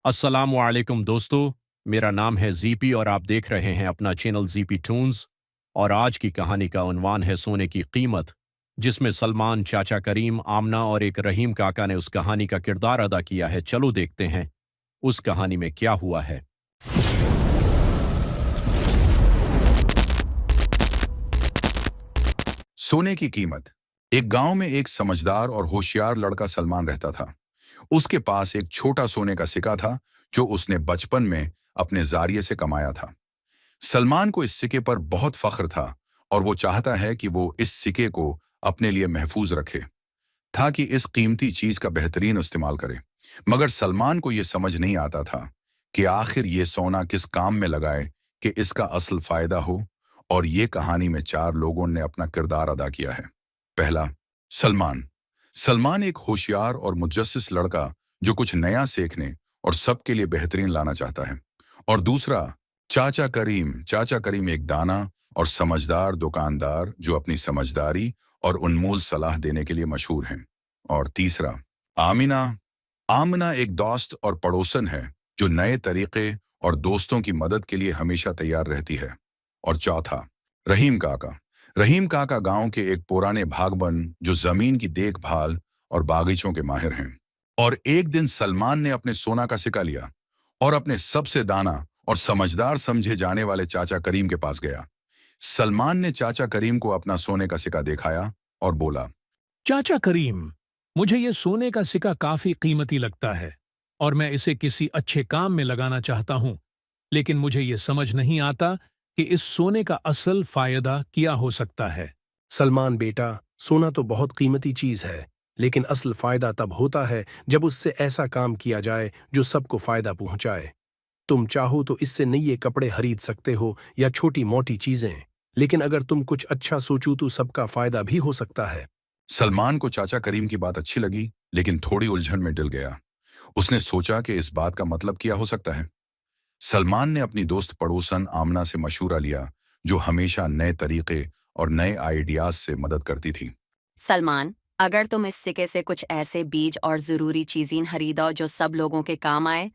अस्सलामुअलैकुम दोस्तों, मेरा नाम है ज़ीपी और आप देख रहे हैं अपना चैनल ज़ीपी टून्स। और आज की कहानी का उन्वान है सोने की कीमत, जिसमें सलमान, चाचा करीम, आमना और एक रहीम काका ने उस कहानी का किरदार अदा किया है। चलो देखते हैं उस कहानी में क्या हुआ है। सोने की कीमत। एक गांव में एक समझदार और होशियार लड़का सलमान रहता था। उसके पास एक छोटा सोने का सिक्का था जो उसने बचपन में अपने जारिये से कमाया था। सलमान को इस सिक्के पर बहुत फख्र था और वो चाहता है कि वो इस सिक्के को अपने लिए महफूज रखे ताकि इस कीमती चीज का बेहतरीन इस्तेमाल करे। मगर सलमान को यह समझ नहीं आता था कि आखिर ये सोना किस काम में लगाए कि इसका असल फायदा हो। और ये कहानी में 4 लोगों ने अपना किरदार अदा किया है। पहला, सलमान। सलमान एक होशियार और मुजस्सिस लड़का जो कुछ नया सीखने और सबके लिए बेहतरीन लाना चाहता है। और दूसरा, चाचा करीम। चाचा करीम एक दाना और समझदार दुकानदार जो अपनी समझदारी और अनमोल सलाह देने के लिए मशहूर हैं। और तीसरा, आमिना। आमना एक दोस्त और पड़ोसन है जो नए तरीके और दोस्तों की मदद के लिए हमेशा तैयार रहती है। और चौथा, रहीम काका। रहीम काका गांव के एक पुराने भागबन जो जमीन की देखभाल और बागीचों के माहिर हैं। और एक दिन सलमान ने अपने सोना का सिक्का लिया और अपने सबसे दाना और समझदार समझे जाने वाले चाचा करीम के पास गया। सलमान ने चाचा करीम को अपना सोने का सिक्का दिखाया और बोला, चाचा करीम, मुझे ये सोने का सिक्का काफी कीमती लगता है और मैं इसे किसी अच्छे काम में लगाना चाहता हूँ, लेकिन मुझे ये समझ नहीं आता कि इस सोने का असल फायदा क्या हो सकता है। सलमान बेटा, सोना तो बहुत कीमती चीज है, लेकिन असल फायदा तब होता है जब उससे ऐसा काम किया जाए जो सबको फायदा पहुंचाए। तुम चाहो तो इससे नए कपड़े खरीद सकते हो या छोटी मोटी चीजें, लेकिन अगर तुम कुछ अच्छा सोचो तो सबका फायदा भी हो सकता है। सलमान को चाचा करीम की बात अच्छी लगी, लेकिन थोड़ी उलझन में डल गया। उसने सोचा कि इस बात का मतलब क्या हो सकता है। सलमान ने अपनी दोस्त पड़ोसन आमना से मशूरा लिया, जो हमेशा नए तरीके और नए आइडियाज से मदद करती थी। सलमान, अगर तुम इस सिक्के से कुछ ऐसे बीज और ज़रूरी चीज़ें खरीदो जो सब लोगों के काम आए,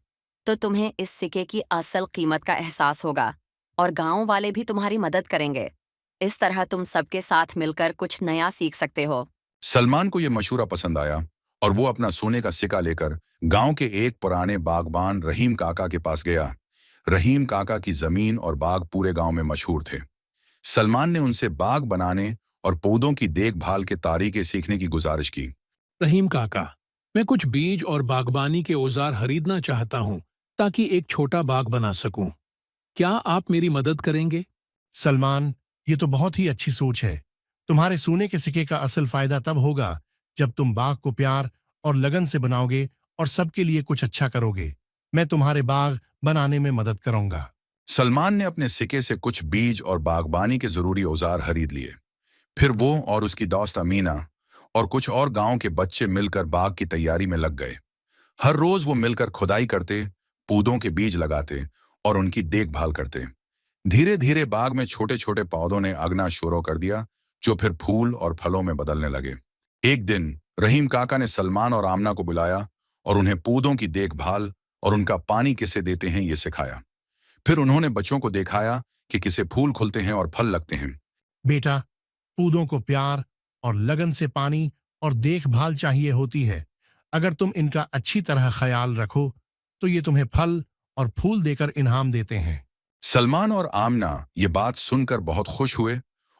तो तुम्हें इस सिक्के की असल कीमत का एहसास होगा और गांव वाले भी तुम्हारी मदद करेंगे। इस तरह तुम सबके साथ मिलकर कुछ नया सीख सकते हो। सलमान को यह मशूरा पसंद आया और वो अपना सोने का सिक्का लेकर गांव के एक पुराने बागबान रहीम काका के पास गया। रहीम काका की जमीन और बाग पूरे गांव में मशहूर थे। सलमान ने उनसे बाग बनाने और पौधों की देखभाल के तरीके सीखने की गुजारिश की। रहीम काका, मैं कुछ बीज और बागबानी के औजार खरीदना चाहता हूँ ताकि एक छोटा बाग बना सकूं। क्या आप मेरी मदद करेंगे? सलमान, ये तो बहुत ही अच्छी सोच है। तुम्हारे सोने के सिक्के का असल फायदा तब होगा जब तुम बाग को प्यार और लगन से बनाओगे और सबके लिए कुछ अच्छा करोगे। मैं तुम्हारे बाग बनाने में मदद करूंगा। सलमान ने अपने सिक्के से कुछ बीज और बागबानी के जरूरी औजार खरीद लिए। फिर वो और उसकी दोस्त अमीना और कुछ और गांव के बच्चे मिलकर बाग की तैयारी में लग गए। हर रोज वो मिलकर खुदाई करते, पौधों के बीज लगाते और उनकी देखभाल करते। धीरे धीरे बाग में छोटे छोटे पौधों ने अगना शुरू कर दिया, जो फिर फूल और फलों में बदलने लगे। एक दिन रहीम काका ने सलमान और आमना को बुलाया और उन्हें पौधों की देखभाल और उनका पानी किसे देते हैं ये सिखाया। फिर उन्होंने बच्चों को दिखाया कि किसे फूल खुलते हैं और फल लगते हैं। बेटा, पौधों को प्यार और लगन से पानी और देखभाल चाहिए होती है। अगर तुम इनका अच्छी तरह ख्याल रखो तो ये तुम्हें फल और फूल देकर इनाम देते हैं। सलमान और आमना ये बात सुनकर बहुत खुश हुए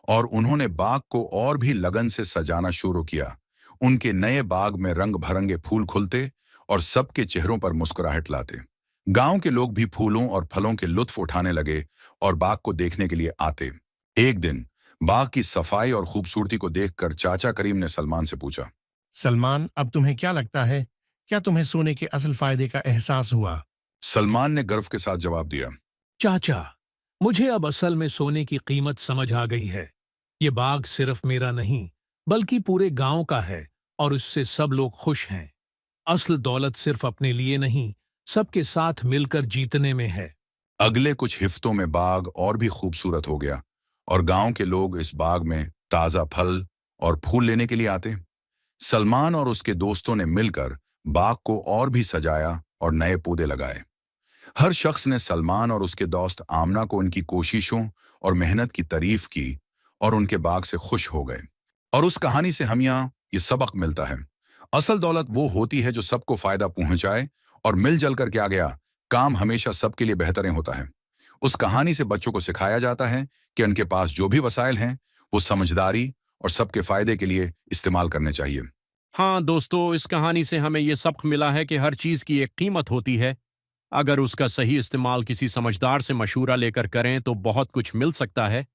और उन्होंने बाग को और भी लगन से सजाना शुरू किया। उनके नए बाग में रंग भरंगे फूल खुलते और सबके चेहरों पर मुस्कुराहट लाते। गांव के लोग भी फूलों और फलों के लुत्फ उठाने लगे और बाग को देखने के लिए आते। एक दिन बाग की सफाई और खूबसूरती को देखकर चाचा करीम ने सलमान से पूछा, सलमान, अब तुम्हें क्या लगता है, क्या तुम्हें सोने के असल फायदे का एहसास हुआ? सलमान ने गर्व के साथ जवाब दिया, चाचा, मुझे अब असल में सोने की कीमत समझ आ गई है। ये बाग सिर्फ मेरा नहीं, बल्कि पूरे गांव का है और इससे सब लोग खुश हैं। असल दौलत सिर्फ अपने लिए नहीं, सबके साथ मिलकर जीतने में है। अगले कुछ हफ्तों में बाग और भी खूबसूरत हो गया और गांव के लोग इस बाग में ताजा फल और फूल लेने के लिए आते। सलमान और उसके दोस्तों ने मिलकर बाग को और भी सजाया और नए पौधे लगाए। हर शख्स ने सलमान और उसके दोस्त आमना को उनकी कोशिशों और मेहनत की तारीफ की और उनके बाग से खुश हो गए। और उस कहानी से हमें ये सबक मिलता है, असल दौलत वो होती है जो सबको फायदा पहुंचाए, और मिलजुल कर क्या गया काम हमेशा सबके लिए बेहतरें होता है। उस कहानी से बच्चों को सिखाया जाता है कि उनके पास जो भी वसाइल हैं वो समझदारी और सबके फायदे के लिए इस्तेमाल करने चाहिए। हाँ दोस्तों, इस कहानी से हमें ये सबक मिला है कि हर चीज़ की एक कीमत होती है। अगर उसका सही इस्तेमाल किसी समझदार से मशूरा लेकर करें तो बहुत कुछ मिल सकता है,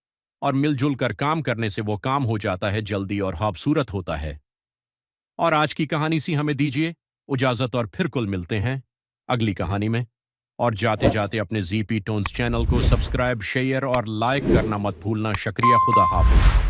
और मिलजुल कर काम करने से वो काम हो जाता है जल्दी और खूबसूरत होता है। और आज की कहानी से हमें दीजिए इजाज़त, और फिर कुल मिलते हैं अगली कहानी में। और जाते जाते अपने जीपी टोन्स चैनल को सब्सक्राइब, शेयर और लाइक करना मत भूलना। शुक्रिया, खुदा हाफिज।